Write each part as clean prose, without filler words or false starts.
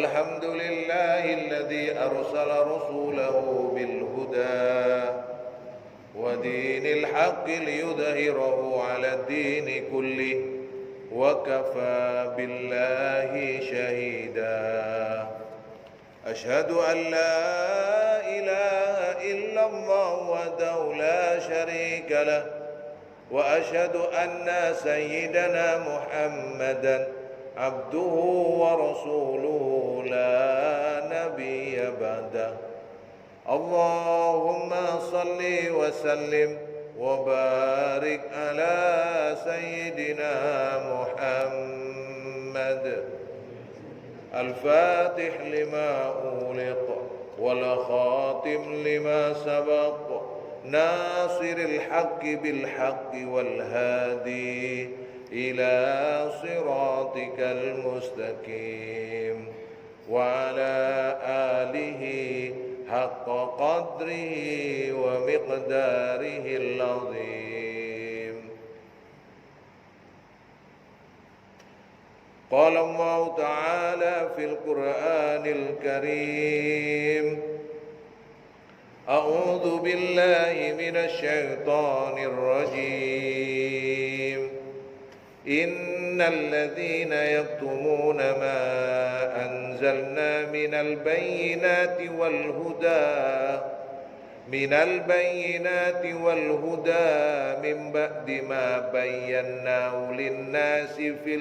الحمد لله الذي أرسل رسوله بالهدى ودين الحق ليظهره على الدين كله وكفى بالله شهيدا أشهد أن لا إله إلا الله وحده لا شريك له وأشهد أن سيدنا محمدا عبده ورسوله لا نبي بعده اللهم صل وسلم وبارك على سيدنا محمد الفاتح لما أغلق والخاتم لما سبق ناصر الحق بالحق والهادي إلى صراطك المستقيم وعلى آله حق قدره ومقداره العظيم. قال الله تعالى في القرآن الكريم أعوذ بالله من الشيطان الرجيم إن الذين يكتمون ما أنزلنا من البينات والهدى من بعد ما بيناه للناس في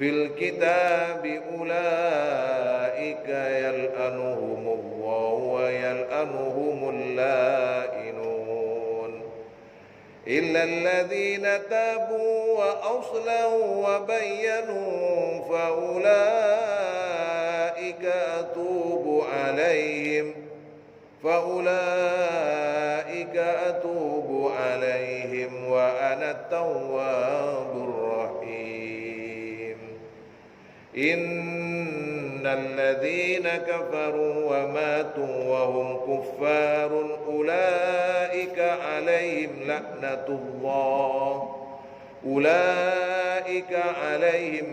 الكتاب أولئك يلعنهم الله ويلعنهم اللائنون إلا الذين تابوا وأصلحوا وبينوا فأولئك أتوب عليهم وأنا التواب الرحيم. إن الذين كفروا وماتوا وهم كفار أولئك عليهم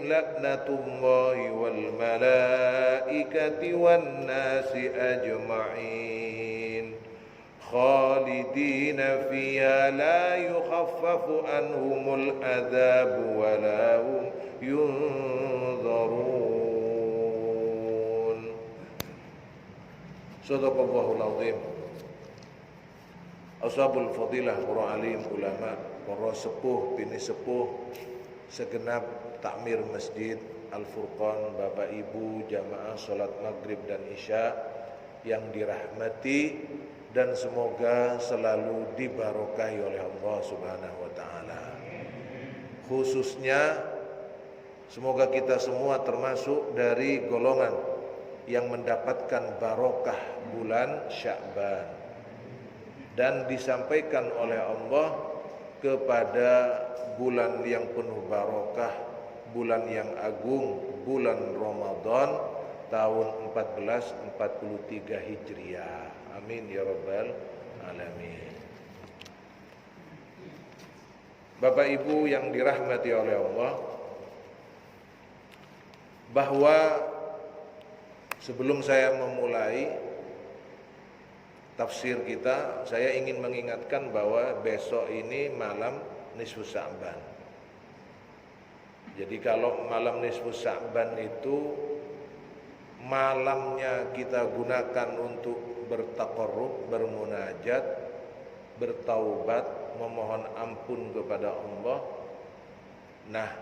لعنة الله والملائكة والناس أجمعين خالدين فيها لا يخفف عنهم العذاب ولا هم ينظرون. Sadaqallahul azim. Ashabul fadilah, para alim ulama, para sepuh bini sepuh segenap takmir Masjid Al-Furqan, Bapak Ibu jamaah salat maghrib dan isya yang dirahmati dan semoga selalu dibarokahi oleh Allah Subhanahu wa taala. Khususnya semoga kita semua termasuk dari golongan yang mendapatkan barokah bulan Sya'ban dan disampaikan oleh Allah kepada bulan yang penuh barokah, bulan yang agung, bulan Ramadan tahun 1443 Hijriah. Amin ya rabbal alamin. Bapak Ibu yang dirahmati oleh Allah, bahwa sebelum saya memulai tafsir kita, saya ingin mengingatkan bahwa besok ini malam nisfu Sya'ban. Jadi kalau malam nisfu Sya'ban itu malamnya kita gunakan untuk bertaqarrub, bermunajat, bertaubat, memohon ampun kepada Allah. Nah,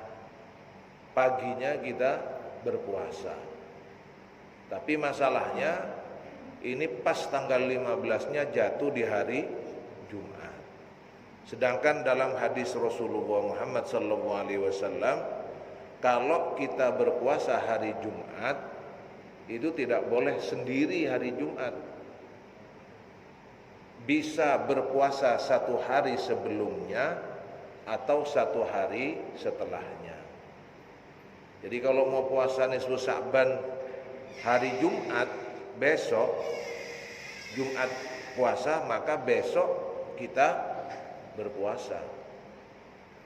paginya kita berpuasa. Tapi masalahnya ini pas tanggal 15-nya jatuh di hari Jumat. Sedangkan dalam hadis Rasulullah Muhammad SAW, kalau kita berpuasa hari Jumat itu tidak boleh sendiri hari Jumat. Bisa berpuasa satu hari sebelumnya atau satu hari setelahnya. Jadi kalau mau puasa nisfu Sya'ban hari Jumat, besok Jumat puasa, maka besok kita berpuasa.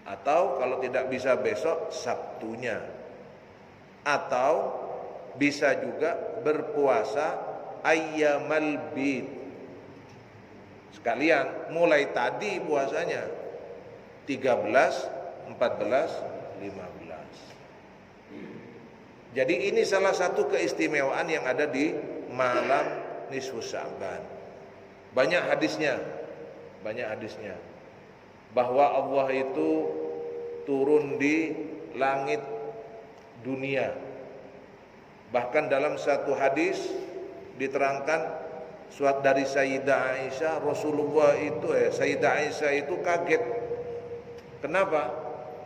Atau kalau tidak bisa besok, Sabtunya. atau bisa juga berpuasa ayyamal bid. Sekalian mulai tadi puasanya 13, 14, 15. Jadi ini salah satu keistimewaan yang ada di malam nisfus Sya'ban. Banyak hadisnya bahwa Allah itu turun di langit dunia. Bahkan dalam satu hadis diterangkan suatu dari Sayyidah Aisyah, Sayyidah Aisyah itu kaget. Kenapa?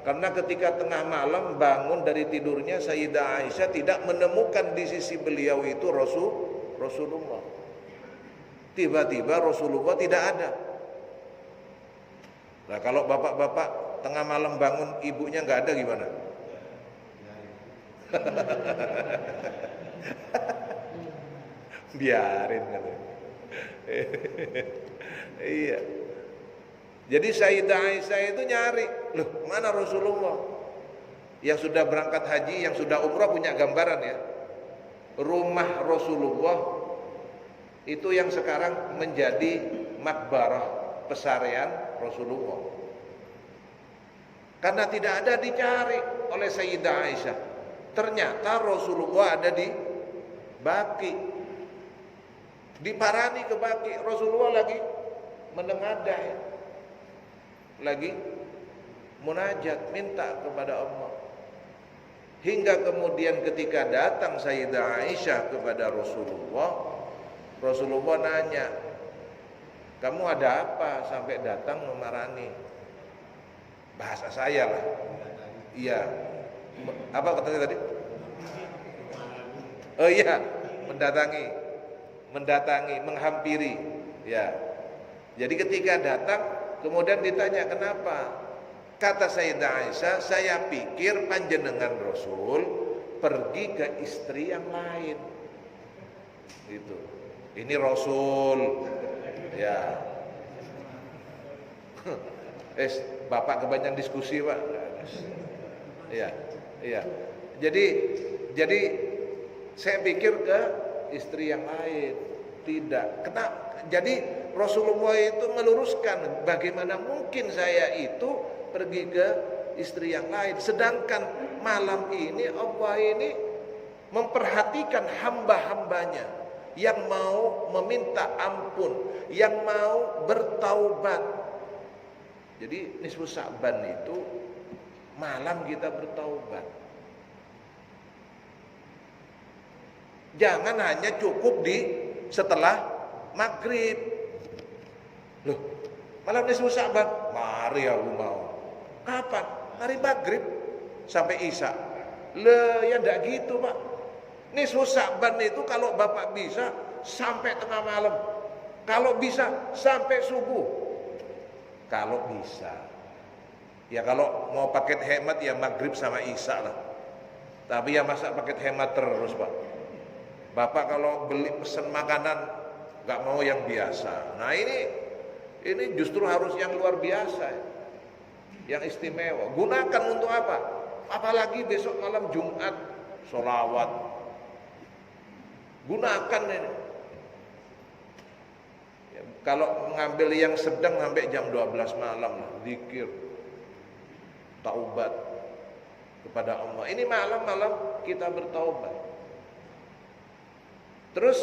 Karena ketika tengah malam bangun dari tidurnya, Sayyidah Aisyah tidak menemukan di sisi beliau itu Rasulullah. Tiba-tiba Rasulullah tidak ada. Nah, kalau bapak-bapak tengah malam bangun ibunya nggak ada gimana? Biarin kan. Iya. Jadi Sayyidah Aisyah itu nyari, loh mana Rasulullah? Yang sudah berangkat haji, yang sudah umrah punya gambaran ya. Rumah Rasulullah itu yang sekarang menjadi makbarah, pesarian Rasulullah. Karena tidak ada dicari oleh Sayyidah Aisyah. Ternyata Rasulullah ada di Baqi. Diparani ke Baqi, Rasulullah lagi menengadah, lagi munajat, minta kepada Allah. Hingga kemudian ketika datang Sayyidah Aisyah kepada Rasulullah, Rasulullah nanya, kamu ada apa sampai datang memarani? Bahasa saya lah. Iya. Apa katanya tadi? Oh iya, mendatangi, menghampiri. Ya. Jadi ketika datang, kemudian ditanya kenapa? Kata Sayyidah Aisyah, saya pikir panjenengan Rasul pergi ke istri yang lain. Gitu. Ini Rasul. Ya. Bapak kebanyakan diskusi, Pak. Iya. Jadi saya pikir ke istri yang lain. Tidak. Jadi Rasulullah itu meluruskan bagaimana mungkin saya itu pergi ke istri yang lain. Sedangkan malam ini Allah ini memperhatikan hamba-hambanya yang mau meminta ampun, yang mau bertaubat. Jadi nisfus Sya'ban itu malam kita bertaubat. Jangan hanya cukup di setelah maghrib. Loh, malam nisfus Sya'ban, mari aku mau. Kapan? Hari maghrib sampai isya. Ya enggak gitu, Pak. Nisfus Sya'ban itu kalau Bapak bisa sampai tengah malam. Kalau bisa sampai subuh. Kalau bisa. Ya kalau mau paket hemat ya maghrib sama isya lah. Tapi ya masa paket hemat terus, Pak. Bapak kalau beli pesen makanan nggak mau yang biasa. Nah ini justru harus yang luar biasa, yang istimewa. Gunakan untuk apa? Apalagi besok malam Jumat, sholawat. Gunakan ini. Ya, kalau mengambil yang sedang sampai jam 12 malam, zikir, taubat kepada Allah. Ini malam-malam kita bertaubat. Terus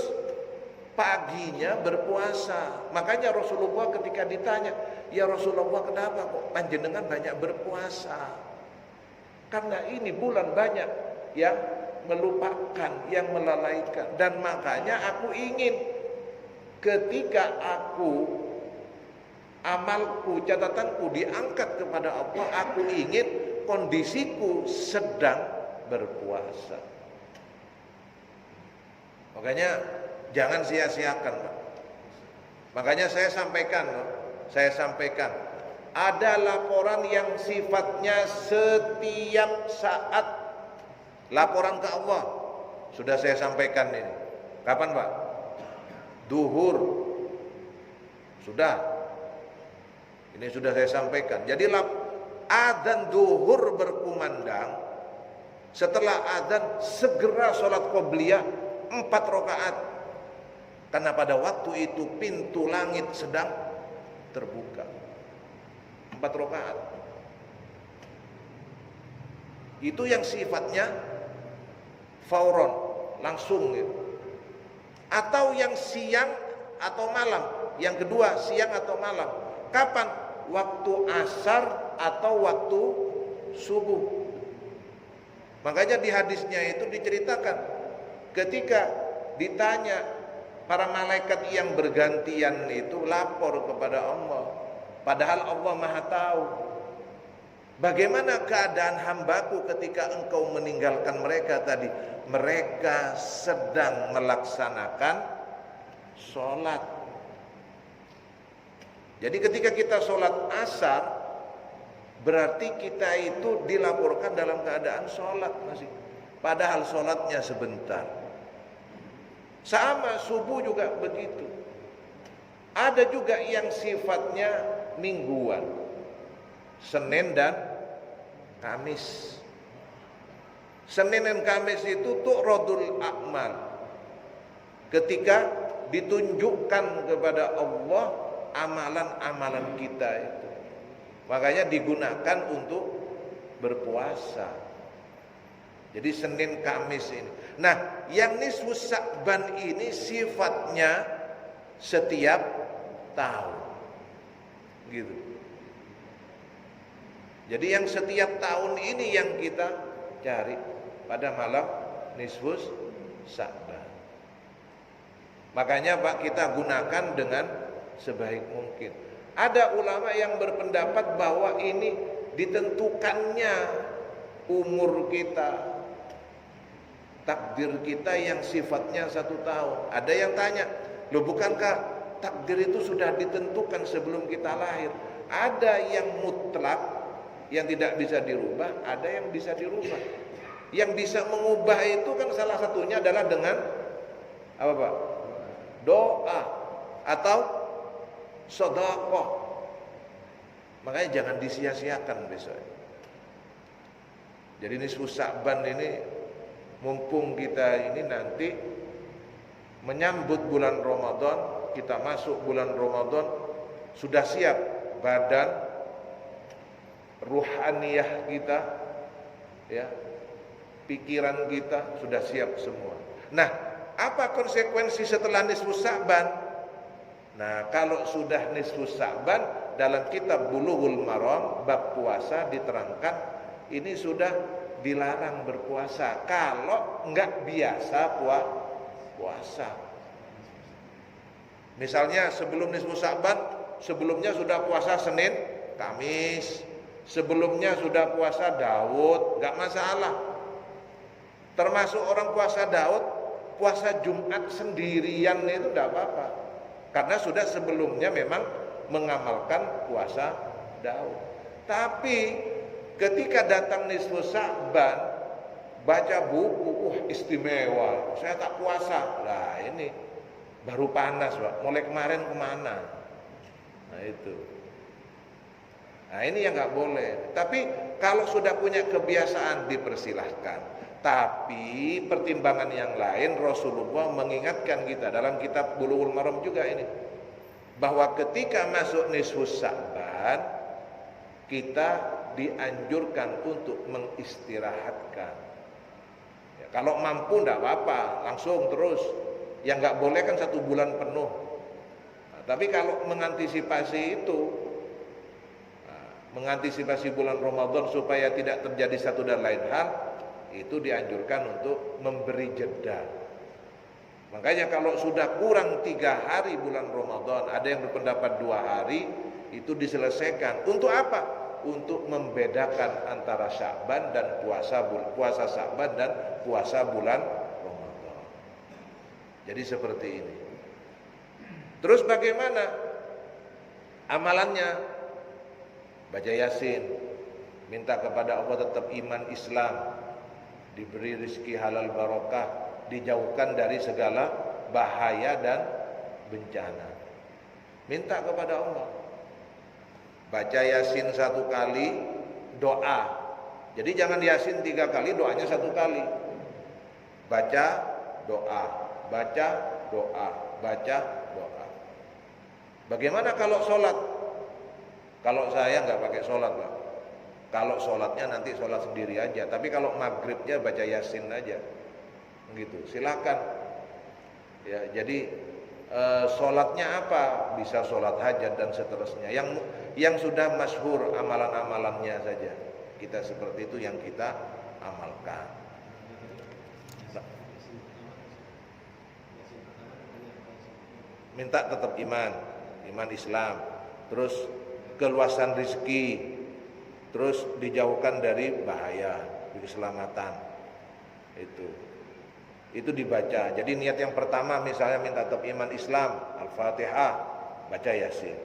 paginya berpuasa. Makanya Rasulullah ketika ditanya, ya Rasulullah kenapa kok panjenengan banyak berpuasa? Karena ini bulan banyak yang melupakan, yang melalaikan. Dan makanya aku ingin ketika amalku, catatanku diangkat kepada Allah, aku ingin kondisiku sedang berpuasa. Makanya jangan sia-siakan, Pak. Makanya saya sampaikan ada laporan yang sifatnya setiap saat, laporan ke Allah. Sudah saya sampaikan ini. Kapan, Pak? Duhur. Sudah. Ini sudah saya sampaikan. Jadi adzan duhur berkumandang, Setelah adzan segera sholat qobliyah 4 rakaat. Karena pada waktu itu pintu langit sedang terbuka. 4 rakaat. Itu yang sifatnya fauron, langsung gitu. Atau yang siang atau malam. Yang kedua, siang atau malam. Kapan? Waktu asar atau waktu subuh. Makanya di hadisnya itu diceritakan ketika ditanya para malaikat yang bergantian itu lapor kepada Allah, padahal Allah Maha tahu bagaimana keadaan hambaku ketika engkau meninggalkan mereka tadi. Mereka sedang melaksanakan sholat. Jadi ketika kita sholat asar, berarti kita itu dilaporkan dalam keadaan sholat masih. Padahal sholatnya sebentar. Sama subuh juga begitu. Ada juga yang sifatnya mingguan, Senin dan Kamis. Senin dan Kamis itu tu'radul a'mal. Ketika ditunjukkan kepada Allah amalan-amalan kita itu. Makanya digunakan untuk berpuasa. Jadi Senin Kamis ini. Nah, yang nisfus Sya'ban ini sifatnya setiap tahun. Gitu. Jadi yang setiap tahun ini yang kita cari pada malam nisfus Sya'ban. Makanya Pak, kita gunakan dengan sebaik mungkin. Ada ulama yang berpendapat bahwa ini ditentukannya umur kita, takdir kita yang sifatnya 1 tahun. Ada yang tanya, loh bukankah takdir itu sudah ditentukan sebelum kita lahir? Ada yang mutlak, yang tidak bisa dirubah, ada yang bisa dirubah. Yang bisa mengubah itu kan salah satunya adalah dengan apa Pak? Doa atau sedekah. Makanya jangan disia-siakan besok. Jadi nisfus Sya'ban ini mumpung kita ini nanti menyambut bulan Ramadan, kita masuk bulan Ramadan sudah siap badan, ruhaniyah kita, ya, pikiran kita sudah siap semua. Nah, apa konsekuensi setelah nisfus Sya'ban? Nah, kalau sudah nisfus Sya'ban, dalam kitab Bulughul Maram bab puasa diterangkan ini sudah dilarang berpuasa kalau enggak biasa puasa. Misalnya sebelum nisfus Sya'ban, sebelumnya sudah puasa Senin, Kamis, sebelumnya sudah puasa Daud, enggak masalah. Termasuk orang puasa Daud, puasa Jumat sendirian itu enggak apa-apa. Karena sudah sebelumnya memang mengamalkan puasa Daud. Tapi ketika datang nisfus Sya'ban, baca buku, istimewa, saya tak puasa. Nah ini baru panas Pak, mulai kemarin kemana? Nah itu. Nah ini yang gak boleh. Tapi kalau sudah punya kebiasaan dipersilahkan. Tapi pertimbangan yang lain, Rasulullah mengingatkan kita dalam kitab Bulughul Maram juga ini, bahwa ketika masuk nisfus Sya'ban kita dianjurkan untuk mengistirahatkan. Ya, kalau mampu enggak apa-apa, langsung terus. Yang enggak boleh kan 1 bulan penuh. Nah, tapi kalau mengantisipasi itu, mengantisipasi bulan Ramadan supaya tidak terjadi satu dan lain hal, itu dianjurkan untuk memberi jeda. Makanya kalau sudah kurang 3 hari bulan Ramadan, ada yang berpendapat 2 hari, itu diselesaikan. Untuk apa? Untuk membedakan antara Sya'ban dan puasa Sya'ban dan puasa bulan Ramadan. Jadi seperti ini. Terus bagaimana amalannya? Baca Yasin, minta kepada Allah tetap iman Islam, diberi rezeki halal barokah, dijauhkan dari segala bahaya dan bencana. Minta kepada Allah. Baca Yasin 1 kali, doa Jadi jangan Yasin 3 kali, doanya 1 kali. Baca, doa, baca, doa, baca, doa. Bagaimana kalau sholat? Kalau saya nggak pakai sholat, Pak. Kalau sholatnya nanti sholat sendiri aja. Tapi kalau maghribnya baca Yasin aja, gitu. Silakan. Ya, jadi sholatnya apa? Bisa sholat hajat dan seterusnya. Yang sudah masyhur amalan-amalannya saja. Kita seperti itu yang kita amalkan. Minta tetap iman Islam, terus keluasan rizki, terus dijauhkan dari bahaya, keselamatan. Itu dibaca. Jadi niat yang pertama misalnya minta tetap iman Islam, Al-Fatihah, baca Yasin.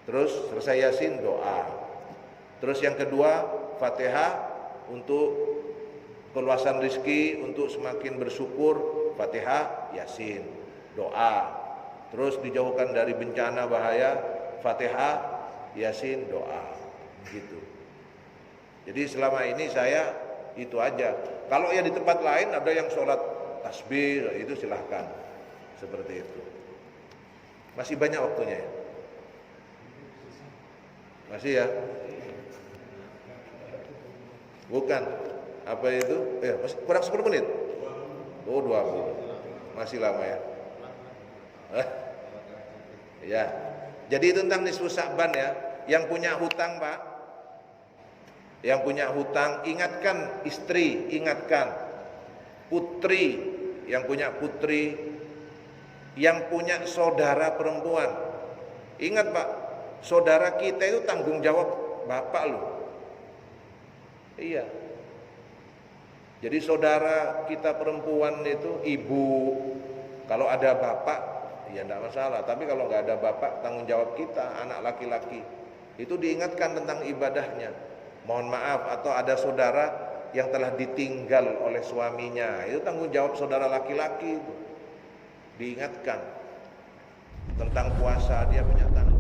Terus selesai Yasin doa. Terus yang kedua Fatihah untuk keluasan rizki, untuk semakin bersyukur, Fatihah, Yasin, doa. Terus dijauhkan dari bencana bahaya, Fatihah, Yasin, doa. Gitu. Jadi selama ini saya itu aja. Kalau ya di tempat lain ada yang sholat tasbih, itu silahkan. Seperti itu. Masih banyak waktunya ya? Masih ya? Bukan. Apa itu? Masih kurang 10 menit? Oh 20. Masih lama ya? Ya. Jadi tentang nisfu Sya'ban ya. Yang punya hutang, Pak, yang punya hutang, ingatkan istri, ingatkan putri, yang punya putri, yang punya saudara perempuan. Ingat, Pak, saudara kita itu tanggung jawab bapak loh. Iya. Jadi saudara kita perempuan itu ibu, kalau ada bapak ya enggak masalah, tapi kalau nggak ada bapak, tanggung jawab kita anak laki-laki. Itu diingatkan tentang ibadahnya. Mohon maaf, atau ada saudara yang telah ditinggal oleh suaminya, itu tanggung jawab saudara laki-laki itu. Diingatkan tentang puasa, dia punya tanggung